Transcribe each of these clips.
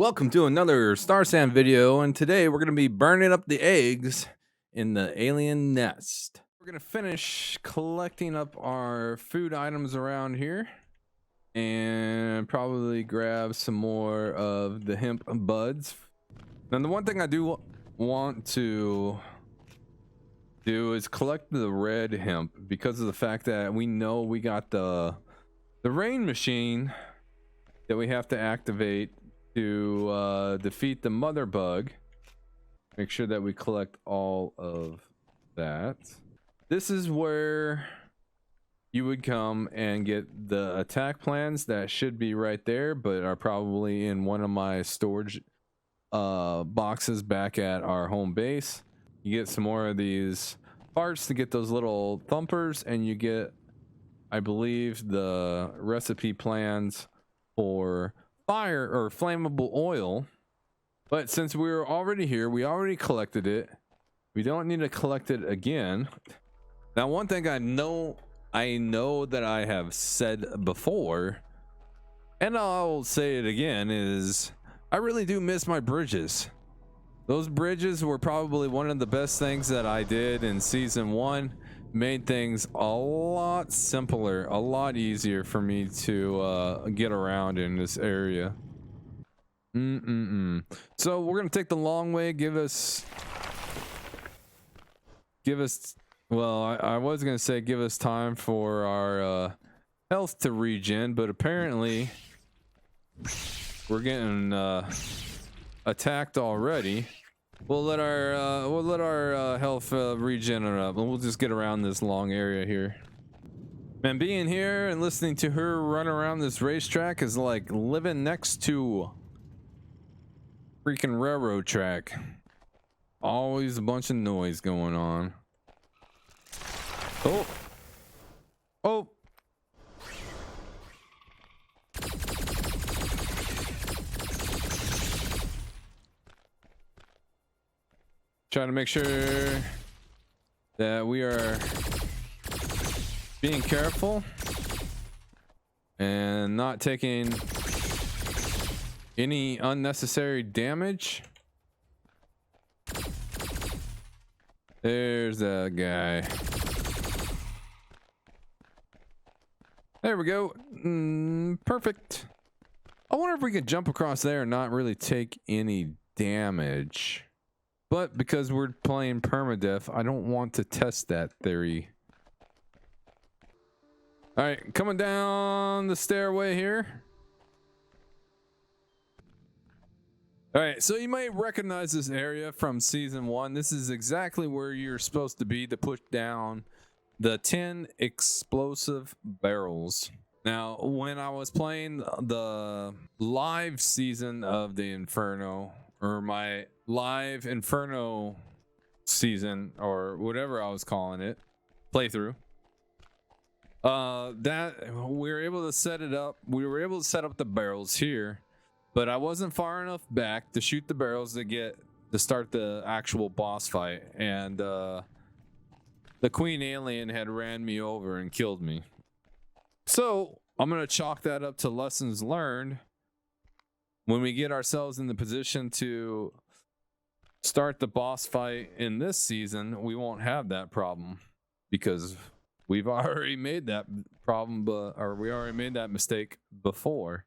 Welcome to another Starsand video, and today we're going to be burning up the eggs in the alien nest. We're going to finish collecting up our food items around here and probably grab some more of the hemp buds. Now, the one thing I do want to do is collect the red hemp because of the fact that we know we got the rain machine that we have to activate to defeat the mother bug. Make sure that we collect all of that. This is where you would come and get the attack plans that should be right there, but are probably in one of my storage boxes back at our home base. You get some more of these parts to get those little thumpers, and you get, I believe, the recipe plans for fire or flammable oil. But since we're already here, we already collected it, we don't need to collect it again. Now, one thing I know that I have said before, and I'll say it again, is I really do miss my bridges. Those bridges were probably one of the best things that I did in season 1. Made things a lot simpler, a lot easier for me to get around in this area. So we're gonna take the long way. Give us well, I was gonna say give us time for our health to regen, but apparently we're getting attacked already. We'll let our health regenerate, and we'll just get around this long area here. Man, being here and listening to her run around this racetrack is like living next to freaking railroad track. Always a bunch of noise going on. Oh. Trying to make sure that we are being careful and not taking any unnecessary damage. There's that guy. There we go. Perfect. I wonder if we could jump across there and not really take any damage. But because we're playing permadeath, I don't want to test that theory. All right, coming down the stairway here. All right, so you might recognize this area from season 1. This is exactly where you're supposed to be to push down the 10 explosive barrels. Now, when I was playing the live season of the Inferno, or my live Inferno season, or whatever I was calling it, playthrough, that we were able to set it up. We were able to set up the barrels here, but I wasn't far enough back to shoot the barrels to start the actual boss fight, and the Queen Alien had ran me over and killed me. So I'm gonna chalk that up to lessons learned. When we get ourselves in the position to start the boss fight in this season, we won't have that problem because we've already made that problem, we already made that mistake before.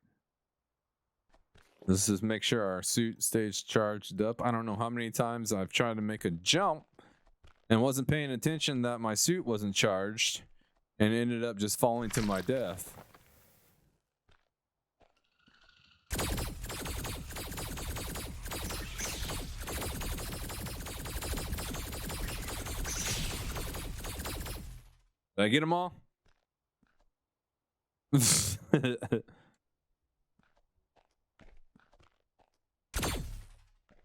Let's just make sure our suit stays charged up. I don't know how many times I've tried to make a jump and wasn't paying attention that my suit wasn't charged and ended up just falling to my death. Did I get them all?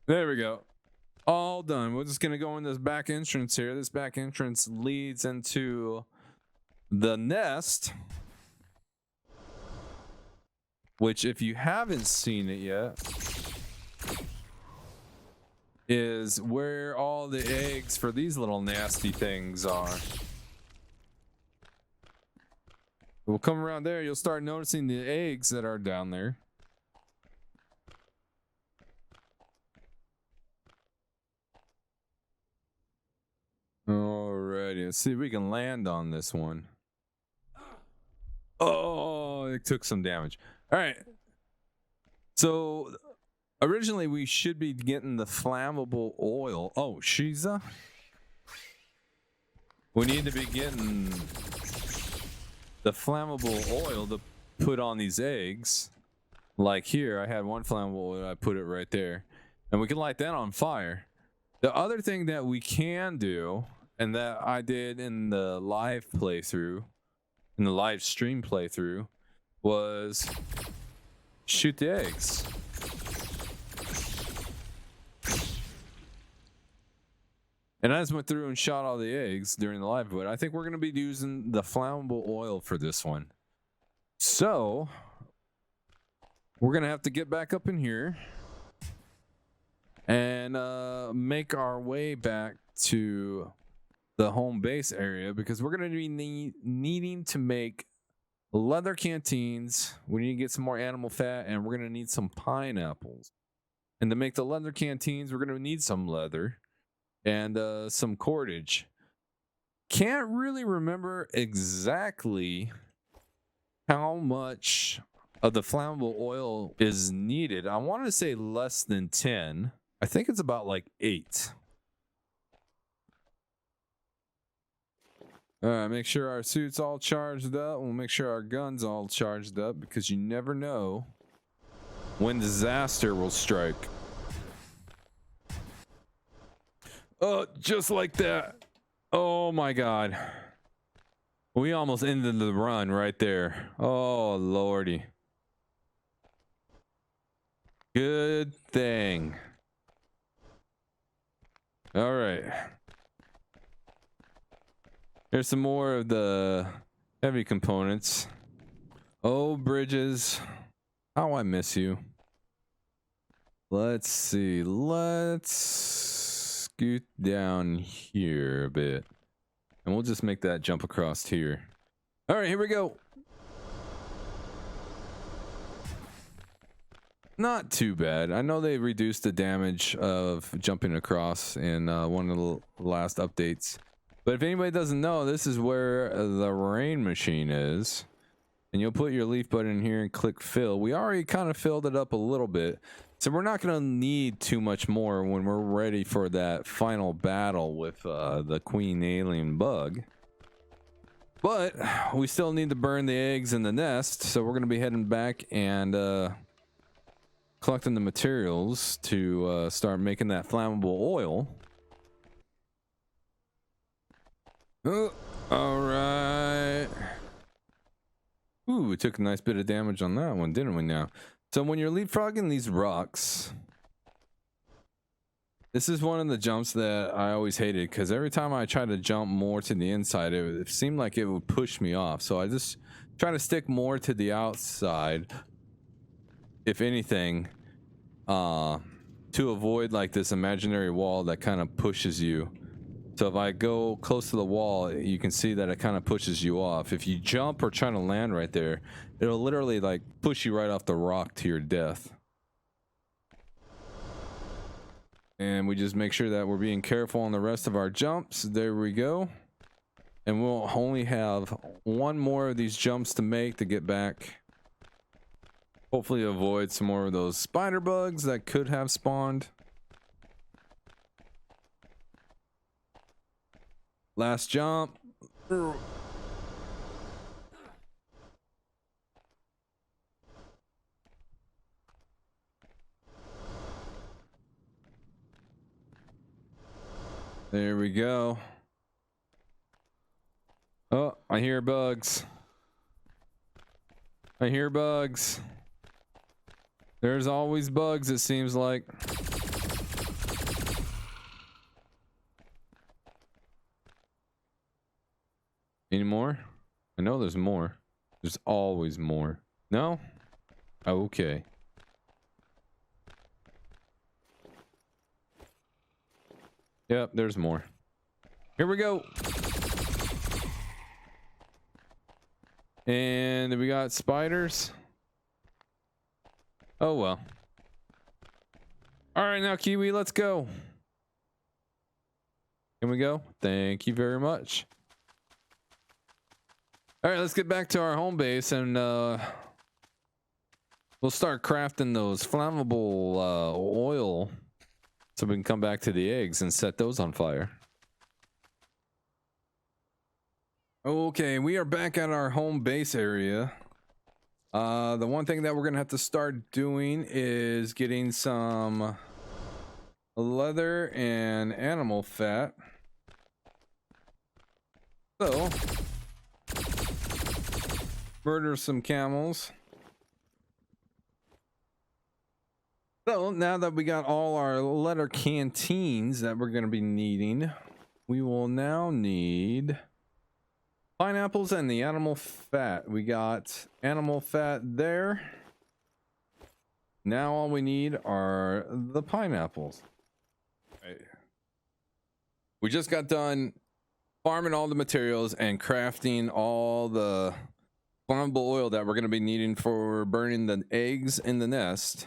There we go. All done. We're just going to go in this back entrance here. This back entrance leads into the nest, which, if you haven't seen it yet, is where all the eggs for these little nasty things are. We'll come around there, you'll start noticing the eggs that are down there. idea. Let's see if we can land on this one. Oh, it took some damage. All right. So originally we should be getting the flammable oil. Oh, Shiza. We need to be getting the flammable oil to put on these eggs. Like here, I had one flammable oil. I put it right there. And we can light that on fire. The other thing that we can do, and that I did in the live playthrough, in the live stream playthrough, was shoot the eggs. And I just went through and shot all the eggs during the live, but I think we're going to be using the flammable oil for this one. So we're going to have to get back up in here and make our way back to the home base area, because we're going to be needing to make leather canteens. We need to get some more animal fat, and we're going to need some pineapples. And to make the leather canteens, we're going to need some leather and some cordage. Can't really remember exactly how much of the flammable oil is needed. I want to say less than 10. I think it's about like 8. All right, make sure our suit's all charged up. We'll make sure our gun's all charged up, because you never know when disaster will strike. Oh, just like that. Oh my God. We almost ended the run right there. Oh, Lordy. Good thing. All right. Here's some more of the heavy components. Oh, Bridges. How I miss you. Let's see. Let's scoot down here a bit. And we'll just make that jump across here. All right, here we go. Not too bad. I know they reduced the damage of jumping across in one of the last updates. But if anybody doesn't know, this is where the rain machine is. And you'll put your leaf button in here and click fill. We already kind of filled it up a little bit. So we're not going to need too much more when we're ready for that final battle with the queen alien bug. But we still need to burn the eggs in the nest. So we're going to be heading back and collecting the materials to start making that flammable oil. All right. Ooh, we took a nice bit of damage on that one, didn't we now? So when you're leapfrogging these rocks, this is one of the jumps that I always hated, because every time I tried to jump more to the inside, it seemed like it would push me off. So I just try to stick more to the outside, if anything, to avoid like this imaginary wall that kind of pushes you. So if I go close to the wall, you can see that it kind of pushes you off. If you jump or try to land right there, it'll literally like push you right off the rock to your death. And we just make sure that we're being careful on the rest of our jumps. There we go. And we'll only have one more of these jumps to make to get back. Hopefully avoid some more of those spider bugs that could have spawned. Last jump. There we go. Oh, I hear bugs. I hear bugs. There's always bugs, it seems like. Any more? I know there's more. There's always more. No? Okay. Yep, there's more. Here we go. And we got spiders. Oh well. All right, now Kiwi, let's go. Can we go? Thank you very much. All right, let's get back to our home base and we'll start crafting those flammable oil so we can come back to the eggs and set those on fire. Okay, we are back at our home base area. The one thing that we're gonna have to start doing is getting some leather and animal fat. So, murder some camels. So now that we got all our leather canteens that we're gonna be needing, we will now need pineapples and the animal fat. We got animal fat there. Now all we need are the pineapples. Right. We just got done farming all the materials and crafting all the flammable oil that we're going to be needing for burning the eggs in the nest.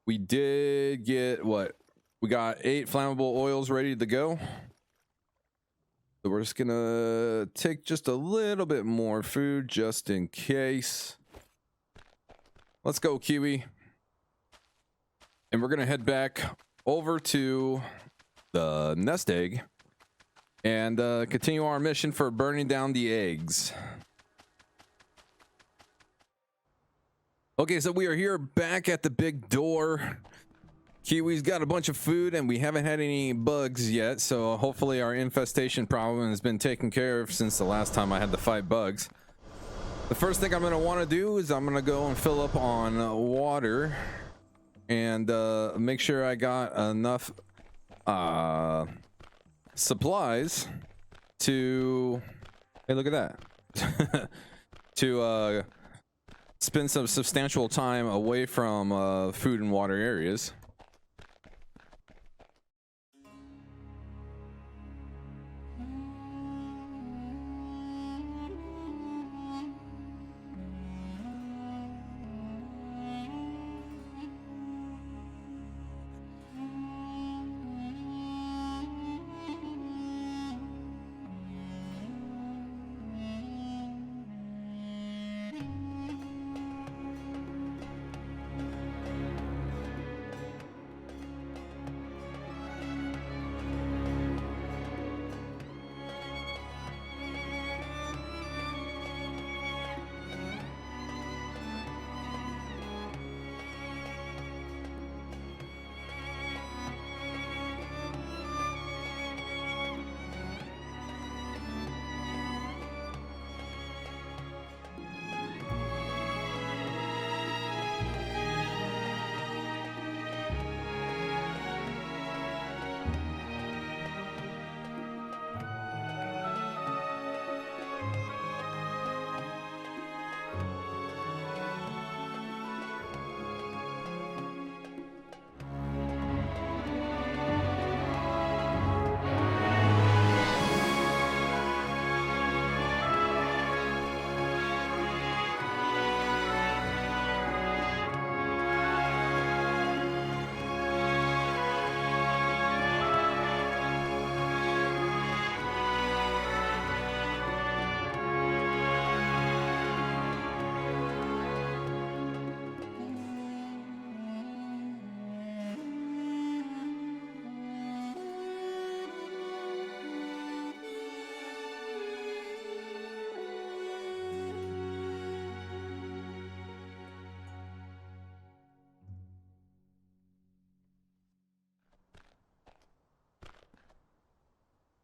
We did get what? We got 8 flammable oils ready to go. So we're just gonna take just a little bit more food just in case. Let's go, Kiwi. And we're gonna head back over to the nest egg and continue our mission for burning down the eggs. Okay, so we are here back at the big door. Kiwi's got a bunch of food and we haven't had any bugs yet, so hopefully our infestation problem has been taken care of since the last time I had to fight bugs. The first thing I'm going to want to do is I'm going to go and fill up on water and make sure I got enough supplies to, hey, look at that, to spend some substantial time away from food and water areas.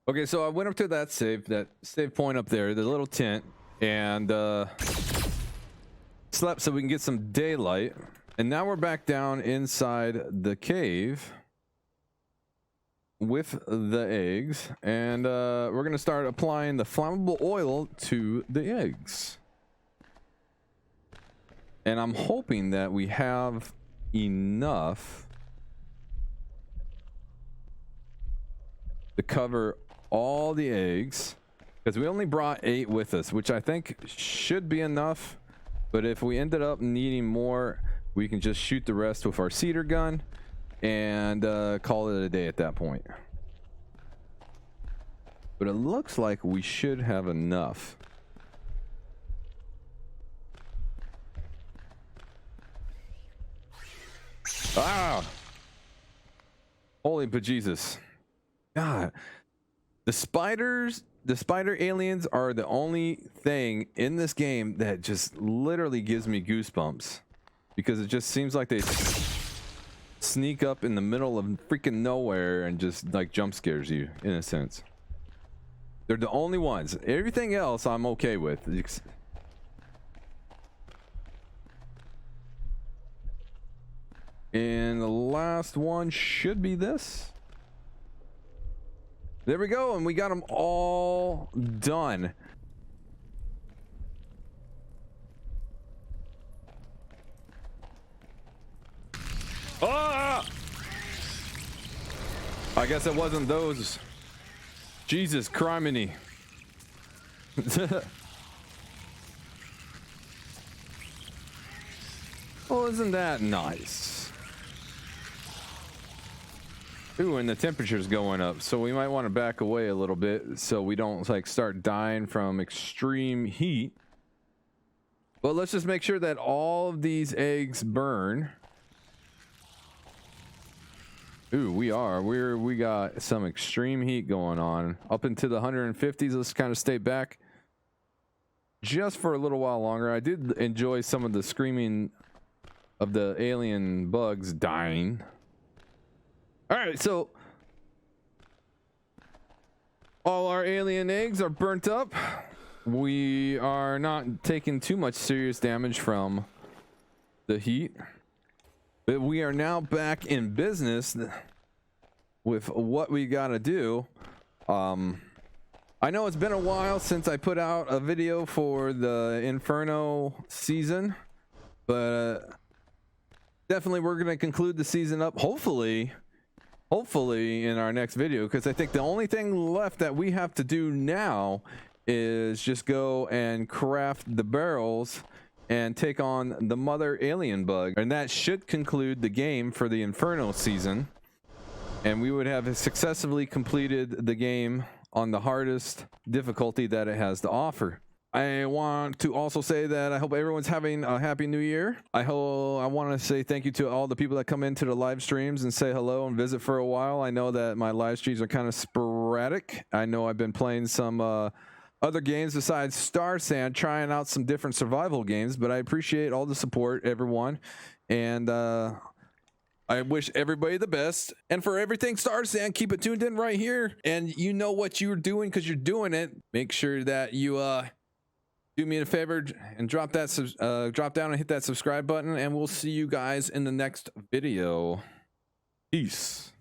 Okay, so I went up to that save point up there, the little tent, and slept so we can get some daylight. And now we're back down inside the cave with the eggs, and we're gonna start applying the flammable oil to the eggs. And I'm hoping that we have enough to cover all the eggs, because we only brought 8 with us, which I think should be enough. But if we ended up needing more, we can just shoot the rest with our cedar gun. and call it a day at that point. But it looks like we should have enough. Ah! Holy bejesus. God. The spider aliens are the only thing in this game that just literally gives me goosebumps. Because it just seems like they sneak up in the middle of freaking nowhere and just like jump scares you, in a sense. They're the only ones. Everything else I'm okay with. And the last one should be this. There we go, and we got them all done. Ah! I guess it wasn't those. Jesus criminy. Well, isn't that nice? Ooh, and the temperature's going up, so we might want to back away a little bit so we don't like start dying from extreme heat. But let's just make sure that all of these eggs burn. Ooh, we got some extreme heat going on up into the 150s. Let's kind of stay back just for a little while longer. I did enjoy some of the screaming of the alien bugs dying. All right, so all our alien eggs are burnt up. We are not taking too much serious damage from the heat. But we are now back in business with what we gotta do. I know it's been a while since I put out a video for the Inferno season, but definitely we're gonna conclude the season up, hopefully in our next video, because I think the only thing left that we have to do now is just go and craft the barrels and take on the mother alien bug, and that should conclude the game for the Inferno season, and we would have successfully completed the game on the hardest difficulty that it has to offer. I want to also say that I hope everyone's having a happy new year. I want to say thank you to all the people that come into the live streams and say hello and visit for a while. I know that my live streams are kind of sporadic. I know I've been playing some other games besides Starsand, trying out some different survival games, but I appreciate all the support, everyone, and I wish everybody the best. And for everything Starsand, keep it tuned in right here, and you know what you're doing because you're doing it. Make sure that you do me a favor and drop down and hit that subscribe button, and we'll see you guys in the next video. Peace.